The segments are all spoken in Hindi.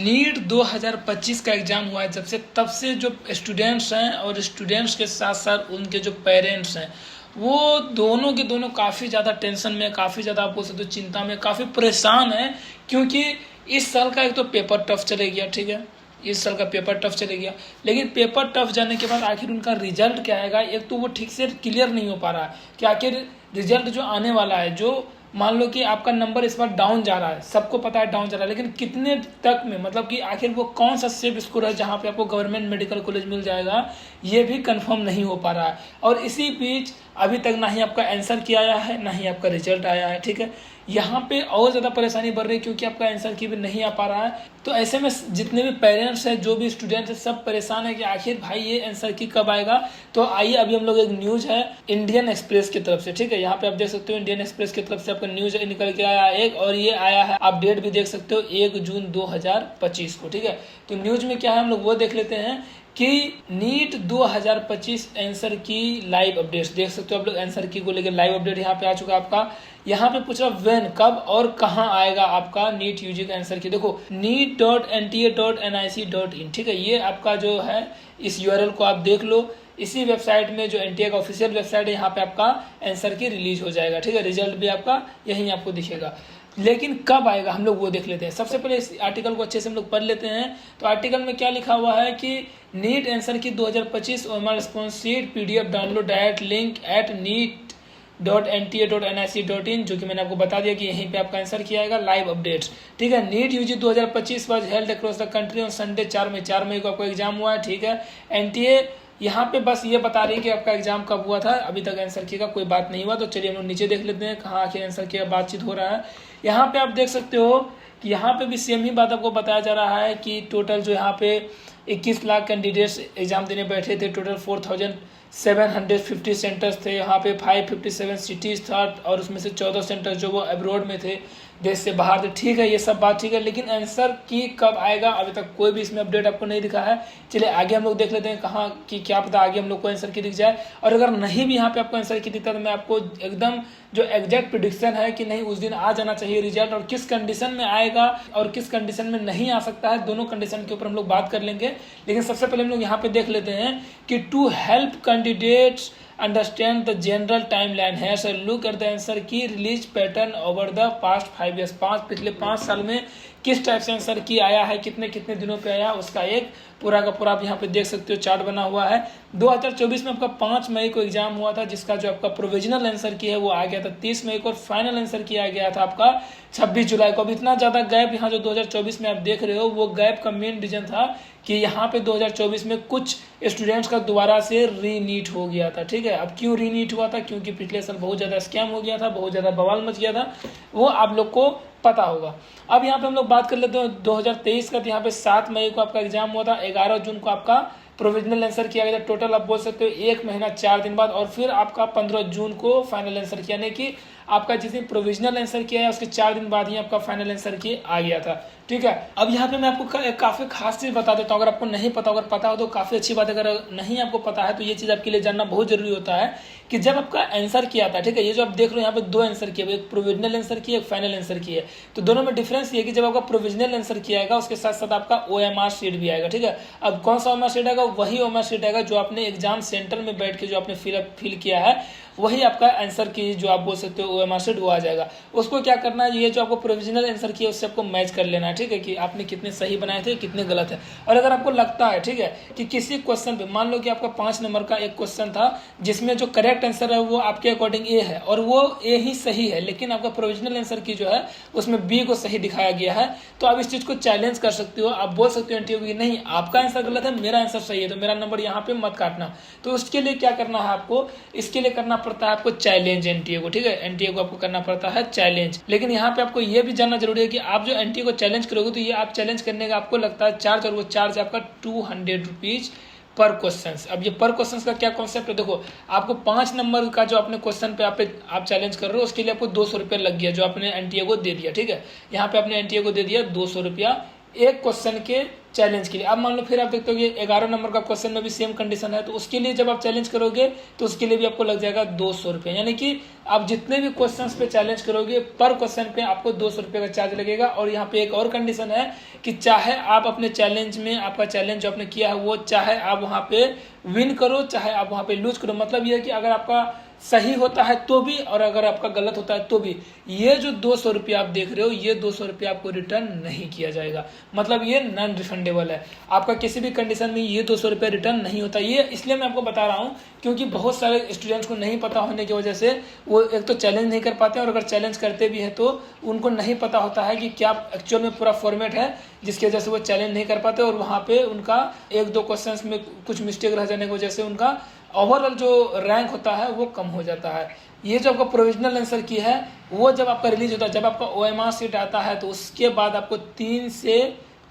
नीट 2025 का एग्ज़ाम हुआ है जब से, तब से जो स्टूडेंट्स हैं और स्टूडेंट्स के साथ साथ उनके जो पेरेंट्स हैं वो दोनों के दोनों काफ़ी ज़्यादा टेंशन में, काफ़ी ज़्यादा आप बोल सकते हो चिंता में, काफ़ी परेशान हैं। क्योंकि इस साल का एक तो पेपर टफ चले गया, ठीक है, इस साल का पेपर टफ चले गया, लेकिन पेपर टफ जाने के बाद आखिर उनका रिजल्ट क्या आएगा, एक तो वो ठीक से क्लियर नहीं हो पा रहा है कि आखिर रिजल्ट जो आने वाला है, जो मान लो कि आपका नंबर इस बार डाउन जा रहा है, सबको पता है डाउन जा रहा है, लेकिन कितने तक में, मतलब कि आखिर वो कौन सा सेफ स्कोर है जहाँ पे आपको गवर्नमेंट मेडिकल कॉलेज मिल जाएगा, ये भी कंफर्म नहीं हो पा रहा है। और इसी बीच अभी तक ना ही आपका आंसर की आया है, ना ही आपका रिजल्ट आया है, ठीक है। यहाँ पे और ज़्यादा परेशानी बढ़ रही है क्योंकि आपका आंसर की भी नहीं आ पा रहा है। तो ऐसे में जितने भी पेरेंट्स हैं, जो भी स्टूडेंट्स हैं, सब परेशान है कि आखिर भाई ये आंसर की कब आएगा। तो आइए अभी हम लोग एक न्यूज़ है इंडियन एक्सप्रेस की तरफ से, ठीक है, यहाँ पे आप देख सकते हो इंडियन एक्सप्रेस की तरफ से आपका न्यूज़ निकल के आया एक, और ये आया है अपडेट भी देख सकते हो 1 जून 2025 को, ठीक है। तो न्यूज़ में क्या है हम लोग वो देख लेते हैं कि नीट 2025 आंसर की लाइव अपडेट्स देख सकते हो आप लोग। आंसर की को लेकर लाइव अपडेट यहाँ पे आ चुका है आपका। यहाँ पे पूछ रहा व्हेन, कब और कहाँ आएगा आपका नीट यूजी का आंसर की। देखो neet.nta.nic.in, ठीक है, ये आपका जो है इस यूआरएल को आप देख लो। इसी वेबसाइट में जो एनटीए का ऑफिशियल वेबसाइट है, यहाँ पे आपका आंसर की रिलीज हो जाएगा, ठीक है। रिजल्ट भी आपका यहीं आपको दिखेगा, लेकिन कब आएगा हम लोग वो देख लेते हैं। सबसे पहले इस आर्टिकल को अच्छे से हम लोग पढ़ लेते हैं। तो आर्टिकल में क्या लिखा हुआ है कि NEET answer key 2025 OMR response sheet PDF download direct link eight neet.nta.nic.in, जो कि मैंने आपको बता दिया कि यहीं पे आपका आंसर किया आएगा। लाइव अपडेट्स, ठीक है। NEET UG 2025 was held across the country on Sunday 4 May को आपको एग्जाम हुआ है, ठीक है। एनटीए यहाँ पे बस ये बता रही है कि आपका एग्जाम कब हुआ था, अभी तक आंसर की का कोई बात नहीं हुआ। तो चलिए हम लोग नीचे देख लेते हैं कहाँ आखिर आंसर की बातचीत हो रहा है। यहाँ पे आप देख सकते हो कि यहाँ पे भी सेम ही बात आपको बताया जा रहा है कि टोटल जो यहाँ पे 21 लाख कैंडिडेट्स एग्जाम देने बैठे थे। टोटल 4750 सेंटर्स थे। यहाँ पे 557 सिटीज़ था, और उसमें से 14 सेंटर्स जो वो अब्रॉड में थे, देश से बाहर थे, ठीक है। ये सब बात ठीक है, लेकिन आंसर की कब आएगा अभी तक कोई भी इसमें अपडेट आपको नहीं दिखा है। चलिए आगे हम लोग देख लेते हैं कहाँ की, क्या पता आगे हम लोग को आंसर की दिख जाए। और अगर नहीं भी यहाँ पे आपको आंसर की दिखता है तो मैं आपको एकदम जो एग्जैक्ट प्रिडिक्शन है कि नहीं उस दिन आ जाना चाहिए रिजल्ट, और किस कंडीशन में आएगा और किस कंडीशन में नहीं आ सकता है, दोनों कंडीशन के ऊपर हम लोग बात कर लेंगे। लेकिन सबसे पहले हम लोग यहाँ पे देख लेते हैं कि to help candidates understand the general timeline here, so look at the answer की release pattern over the past 5 years। पिछले 5 साल में किस टाइप से आंसर की आया है, कितने कितने दिनों पे आया, उसका एक पूरा का पूरा आप यहाँ पे देख सकते हो चार्ट बना हुआ है। 2024 में आपका 5 मई को एग्जाम हुआ था, जिसका जो आपका प्रोविजनल आंसर की है वो आ गया था 30 मई को, और फाइनल आंसर की आ गया था आपका 26 जुलाई को। अब इतना ज़्यादा गैप यहाँ जो 2024 में आप देख रहे हो, वो गैप का मेन रीजन था कि यहाँ पे 2024 में कुछ स्टूडेंट्स का दोबारा से रीनीट हो गया था, ठीक है। अब क्यों रीनीट हुआ था, क्योंकि पिछले साल बहुत ज़्यादा स्कैम हो गया था, बहुत ज़्यादा बवाल मच गया था, वो आप लोग को पता होगा। अब यहाँ पे हम लोग बात कर लेते हैं 2023 का। तो यहाँ पे 7 मई को आपका एग्जाम हुआ था, 11 जून को आपका प्रोविजनल आंसर किया गया था। टोटल आप बोल सकते हो 1 महीना 4 दिन बाद, और फिर आपका 15 जून को फाइनल आंसर किया, यानी कि आपका जिस दिन प्रोविजनल आंसर किया है उसके 4 दिन बाद ही आपका फाइनल आंसर की आ गया था, ठीक है। अब यहाँ पे मैं आपको काफ़ी खास चीज़ बता देता हूँ, अगर आपको नहीं पता, अगर पता हो तो काफ़ी अच्छी बात है, अगर नहीं आपको पता है तो ये चीज़ आपके लिए जानना बहुत जरूरी होता है कि जब आपका आंसर किया था, ठीक है, ये जो आप देख रहे हो यहाँ पे 2 आंसर किए, एक प्रोविजनल आंसर की, एक फाइनल आंसर की है। तो दोनों में डिफरेंस ये कि जब आपका प्रोविजनल आंसर किया आएगा उसके साथ साथ आपका ओएमआर शीट भी आएगा, ठीक है। अब कौन सा ओएमआर शीट आएगा, वही ओएमआर शीट आएगा जो आपने एग्जाम सेंटर में बैठ के जो आपने फिल किया है, वही आपका आंसर की जो आप बोल सकते हो ओएमआर शीट वो आ जाएगा। उसको क्या करना है, ये जो आपको प्रोविजनल आंसर किया उससे आपको मैच कर लेना है, ठीक है, कि आपने कितने सही बनाए थे, कितने गलत है। और अगर आपको लगता है, ठीक है, कि किसी क्वेश्चन पे मान लो कि आपका 5 नंबर का एक क्वेश्चन था जिसमें जो करेक्ट आंसर है वो आपके अकॉर्डिंग ए है और वो ए ही सही है, लेकिन आपका प्रोविजनल आंसर की जो है उसमें बी को सही दिखाया गया है, तो आप इस चीज को चैलेंज कर सकते हो। आप बोल सकते हो एनटीए की नहीं आपका आंसर गलत है, मेरा आंसर सही है, तो मेरा नंबर यहाँ पे मत काटना। तो उसके लिए क्या करना है आपको, इसके लिए करना पड़ता है आपको चैलेंज एनटीए को, ठीक है। एनटीए को आपको करना पड़ता है चैलेंज। लेकिन यहाँ पे आपको ये भी जानना जरूरी है कि आप जो एनटीए को चैलेंज करोगे तो ये आप चैलेंज करने का आपको लगता है चार्ज, और वो चार्ज आपका 200 रुपीज पर क्वेश्चन। अब ये पर क्वेश्चन का क्या कॉन्सेप्ट है, देखो आपको 5 नंबर का जो अपने क्वेश्चन पे आप चैलेंज कर रहे हो उसके लिए आपको 200 रुपया लग गया जो आपने एनटीए को दे दिया, ठीक है। यहाँ पे आपने एनटीए को दे दिया 200 रुपया एक क्वेश्चन के चैलेंज के लिए। अब मान लो फिर आप देखते हो कि 11 नंबर का क्वेश्चन में भी सेम कंडीशन है, तो उसके लिए जब आप चैलेंज करोगे तो उसके लिए भी आपको लग जाएगा 200 रुपये। यानी कि आप जितने भी क्वेश्चंस पे चैलेंज करोगे पर क्वेश्चन पे आपको 200 रुपये का चार्ज लगेगा। और यहाँ पे एक और कंडीशन है कि चाहे आप अपने चैलेंज में, आपका चैलेंज जो आपने किया है वो चाहे आप वहाँ पे विन करो चाहे आप वहाँ पे लूज करो, मतलब ये है कि अगर आपका सही होता है तो भी और अगर आपका गलत होता है तो भी, ये जो 200 रुपये आप देख रहे हो ये 200 रुपये आपको रिटर्न नहीं किया जाएगा। मतलब ये नॉन रिफंडेबल है, आपका किसी भी कंडीशन में ये 200 रुपये रिटर्न नहीं होता। ये इसलिए मैं आपको बता रहा हूँ क्योंकि बहुत सारे स्टूडेंट्स को नहीं पता होने की वजह से वो एक तो चैलेंज नहीं कर पाते हैं, और अगर चैलेंज करते भी हैं तो उनको नहीं पता होता है कि क्या एक्चुअल में पूरा फॉर्मेट है, जिसकी वजह से वो चैलेंज नहीं कर पाते और वहाँ पे उनका 1-2 क्वेश्चंस में कुछ मिस्टेक रह जाने की वजह से उनका ओवरऑल जो रैंक होता है वो कम हो जाता है। ये जो आपका प्रोविजनल आंसर की है वो जब आपका रिलीज होता है, जब आपका OMR सीट आता है तो उसके बाद आपको 3 से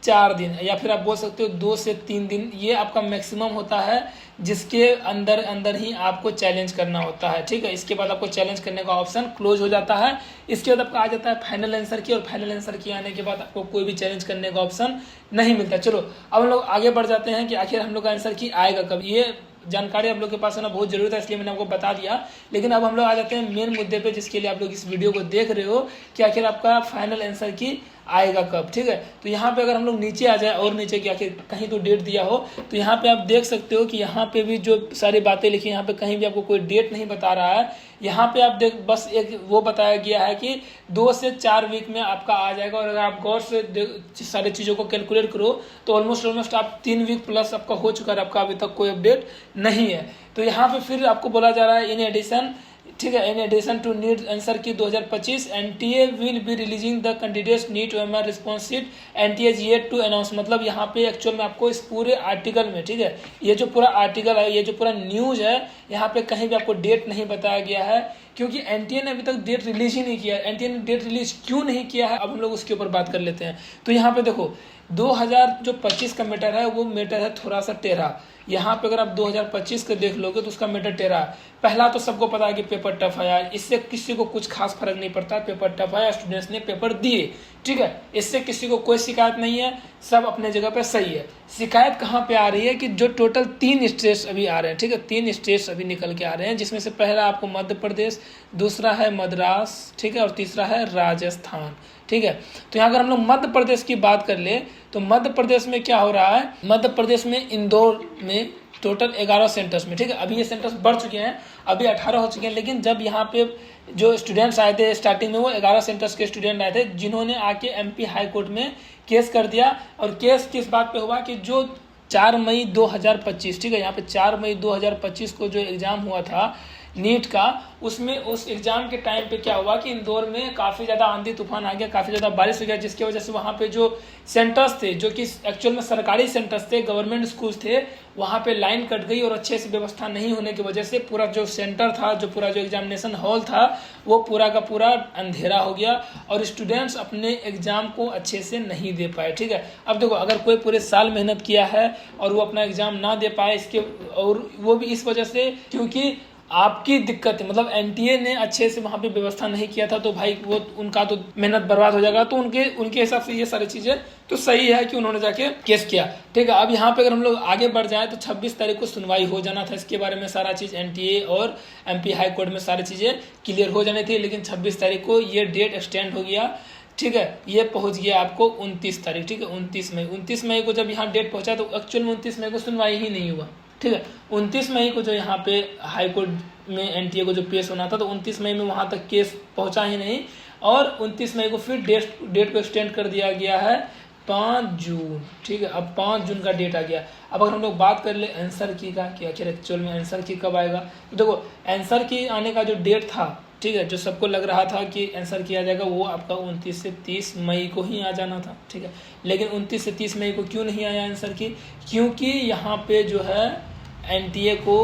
4 दिन या फिर आप बोल सकते हो 2 से 3 दिन, ये आपका मैक्सिमम होता है जिसके अंदर अंदर ही आपको चैलेंज करना होता है। ठीक है, इसके बाद आपको चैलेंज करने का ऑप्शन क्लोज हो जाता है। इसके बाद आपका आ जाता है फाइनल आंसर की, और फाइनल आंसर की आने के बाद आपको कोई भी चैलेंज करने का ऑप्शन नहीं मिलता। चलो अब हम लोग आगे बढ़ जाते हैं कि आखिर हम लोग का आंसर की आएगा कब। ये जानकारी आप लोग के पास होना बहुत जरूरी था, इसलिए मैंने आपको बता दिया। लेकिन अब हम लोग आ जाते हैं मेन मुद्दे पे, जिसके लिए आप लोग इस वीडियो को देख रहे हो कि आखिर आपका फाइनल आंसर की आएगा कब। ठीक है, तो यहाँ पे अगर हम लोग नीचे आ जाए और नीचे कि आखिर कहीं तो डेट दिया हो, तो यहाँ पे आप देख सकते हो कि यहाँ पे भी जो सारी बातें लिखी, यहाँ पे कहीं भी आपको कोई डेट नहीं बता रहा है। यहाँ पे आप देख बस एक वो बताया गया है कि 2 से 4 वीक में आपका आ जाएगा, और अगर आप गौर से सारी चीज़ों को कैलकुलेट करो तो ऑलमोस्ट आप 3 वीक प्लस आपका हो चुका है, आपका अभी तक कोई अपडेट नहीं है। तो यहाँ पे फिर आपको बोला जा रहा है इन एडिशन, ठीक है, in addition to NEET answer key 2025 NTA will be releasing the candidates NEET OMR response sheet, NTA is yet to announce. मतलब यहाँ पे एक्चुअल में आपको इस पूरे आर्टिकल में, ठीक है, ये जो पूरा आर्टिकल है, ये जो पूरा न्यूज है, यहाँ पे कहीं भी आपको डेट नहीं बताया गया है क्योंकि एनटीए ने अभी तक डेट रिलीज ही नहीं किया। एनटीए ने डेट रिलीज क्यों नहीं किया है अब हम लोग उसके ऊपर बात कर लेते हैं। तो यहाँ पे देखो 2025 का मैटर है, वो मैटर है थोड़ा सा टेढ़ा। यहाँ पे अगर आप 2025 का देख लोगे तो उसका मैटर टेढ़ा है। पहला तो सबको पता है कि पेपर टफ है यार, इससे किसी को कुछ खास फर्क नहीं पड़ता। पेपर टफ है, स्टूडेंट्स ने पेपर दिए, ठीक है, इससे किसी को कोई शिकायत नहीं है, सब अपने जगह पे सही है। शिकायत कहाँ पे आ रही है कि जो टोटल 3 स्टेट्स अभी आ रहे हैं, ठीक है, 3 स्टेट्स अभी निकल के आ रहे हैं, जिसमें से पहला आपको मध्य प्रदेश, दूसरा है मद्रास, ठीक है, और तीसरा है राजस्थान। ठीक है, तो यहाँ अगर हम लोग मध्य प्रदेश की बात कर ले तो मध्य प्रदेश में क्या हो रहा है, मध्य प्रदेश में इंदौर में टोटल 11 सेंटर्स में, ठीक है, अभी ये सेंटर्स बढ़ चुके हैं, अभी 18 हो चुके हैं, लेकिन जब यहाँ पे जो स्टूडेंट्स आए थे स्टार्टिंग में वो 11 सेंटर्स के स्टूडेंट आए थे, जिन्होंने आके MP हाई कोर्ट में केस कर दिया। और केस किस बात पे हुआ कि जो 4 मई 2025, ठीक है, यहाँ पे 4 मई 2025 को जो एग्जाम हुआ था नीट का, उसमें उस एग्जाम के टाइम पे क्या हुआ कि इंदौर में काफ़ी ज़्यादा आंधी तूफान आ गया, काफ़ी ज़्यादा बारिश हो गया, जिसकी वजह से वहाँ पे जो सेंटर्स थे, जो कि एक्चुअल में सरकारी सेंटर्स थे, गवर्नमेंट स्कूल्स थे, वहाँ पे लाइन कट गई और अच्छे से व्यवस्था नहीं होने की वजह से पूरा जो सेंटर था, जो पूरा जो एग्जामिनेशन हॉल था, वो पूरा का पूरा अंधेरा हो गया और स्टूडेंट्स अपने एग्जाम को अच्छे से नहीं दे पाए। ठीक है, अब देखो अगर कोई पूरे साल मेहनत किया है और वो अपना एग्जाम ना दे पाए, इसके और वो भी इस वजह से क्योंकि आपकी दिक्कत है, मतलब एनटीए ने अच्छे से वहाँ पे व्यवस्था नहीं किया था, तो भाई वो उनका तो मेहनत बर्बाद हो जाएगा। तो उनके हिसाब से ये सारी चीज़ें तो सही है कि उन्होंने जाके केस किया। ठीक है, अब यहाँ पे अगर हम लोग आगे बढ़ जाए तो 26 तारीख को सुनवाई हो जाना था इसके बारे में, सारा चीज़ एनटीए और MP हाई कोर्ट में सारी चीज़ें क्लियर हो जानी थी, लेकिन 26 तारीख को ये डेट एक्सटेंड हो गया। ठीक है, ये पहुंच गया आपको 29 तारीख, ठीक है, 29 मई को जब यहाँ डेट पहुंचा तो एक्चुअल में 29 मई को सुनवाई ही नहीं हुआ। ठीक है, 29 मई को जो यहाँ पे हाई कोर्ट में एनटीए को जो पेश होना था, तो 29 मई में वहाँ तक केस पहुँचा ही नहीं, और 29 मई को फिर डेट को एक्सटेंड कर दिया गया है 5 जून। ठीक है, अब 5 जून का डेट आ गया। अब अगर हम लोग बात कर ले आंसर की का कि आखिर एक्चुअल में आंसर की कब आएगा, तो देखो आंसर की आने का जो डेट था, ठीक है, जो सबको लग रहा था कि आंसर किया जाएगा, वो आपका 29 से 30 मई को ही आ जाना था। ठीक है, लेकिन 29 से 30 मई को क्यों नहीं आया आंसर की, क्योंकि यहाँ पे जो है एनटीए को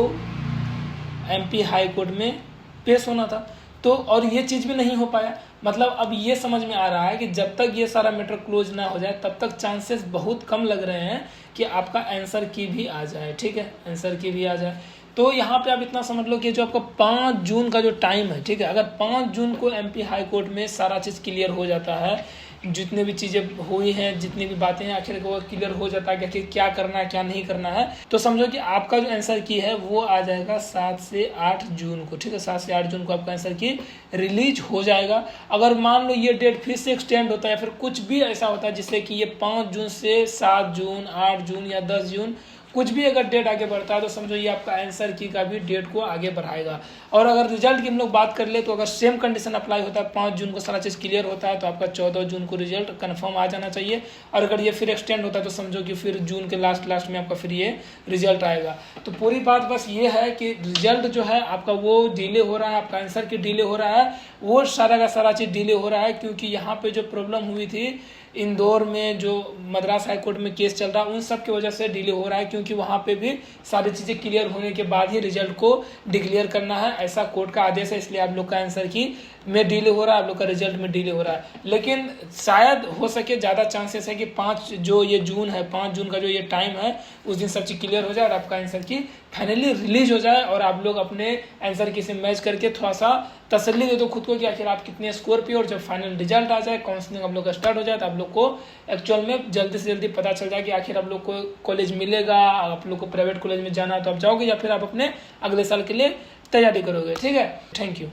MP हाई कोर्ट में पेश होना था, तो और ये चीज़ भी नहीं हो पाया। मतलब अब ये समझ में आ रहा है कि जब तक ये सारा मैटर क्लोज ना हो जाए तब तक चांसेस बहुत कम लग रहे हैं कि आपका आंसर की भी आ जाए। ठीक है, आंसर की भी आ जाए। तो यहाँ पे आप इतना समझ लो कि जो आपका 5 जून का जो टाइम है, ठीक है, अगर 5 जून को MP हाई कोर्ट में सारा चीज़ क्लियर हो जाता है, जितने भी चीज़ें हुई हैं, जितनी भी बातें हैं, आखिर वो क्लियर हो जाता है कि आखिर क्या करना है क्या नहीं करना है। तो समझो कि आपका जो आंसर की है वो आ जाएगा 7 से 8 जून को, ठीक है। 7 से 8 जून को आपका आंसर की रिलीज हो जाएगा। अगर मान लो ये डेट फिर से एक्सटेंड होता है या फिर कुछ भी ऐसा होता है जिससे कि ये 5 जून से 7 जून, 8 जून या 10 जून कुछ भी अगर डेट आगे बढ़ता है तो समझो ये आपका आंसर की का भी डेट को आगे बढ़ाएगा। और अगर रिजल्ट की हम लोग बात कर ले तो अगर सेम कंडीशन अप्लाई होता है, 5 जून को सारा चीज़ क्लियर होता है तो आपका 14 जून को रिजल्ट कंफर्म आ जाना चाहिए। और अगर ये फिर एक्सटेंड होता है तो समझो कि फिर जून के लास्ट में आपका फिर ये रिजल्ट आएगा। तो पूरी बात बस ये है कि रिजल्ट जो है आपका वो डिले हो रहा है, आपका आंसर की डिले हो रहा है, वो सारा का सारा चीज़ डिले हो रहा है क्योंकि यहाँ पे जो प्रॉब्लम हुई थी इंदौर में, जो मद्रास हाई कोर्ट में केस चल रहा है, उन सब की वजह से डिले हो रहा है क्योंकि वहाँ पे भी सारी चीज़ें क्लियर होने के बाद ही रिजल्ट को डिक्लेयर करना है, ऐसा कोर्ट का आदेश है। इसलिए आप लोग का आंसर की में डिले हो रहा है, आप लोग का रिजल्ट में डिले हो रहा है। लेकिन शायद हो सके, ज़्यादा चांसेस है कि 5 जो ये जून है, 5 जून का जो ये टाइम है उस दिन सब चीज़ क्लियर हो जाए और आपका आंसर की फाइनली रिलीज हो जाए और आप लोग अपने आंसर की से मैच करके थोड़ा सा तसल्ली दे दो खुद को कि आखिर आप कितने स्कोर पे, और जब फाइनल रिजल्ट आ जाए, काउंसलिंग आप लोग का स्टार्ट हो जाए तो आप लोग को एक्चुअल में जल्दी से जल्दी पता चल जाए कि आखिर आप लोग को कॉलेज मिलेगा, आप लोग को प्राइवेट कॉलेज में जाना है तो आप जाओगे या फिर आप अपने अगले साल के लिए तैयारी करोगे। ठीक है, थैंक यू।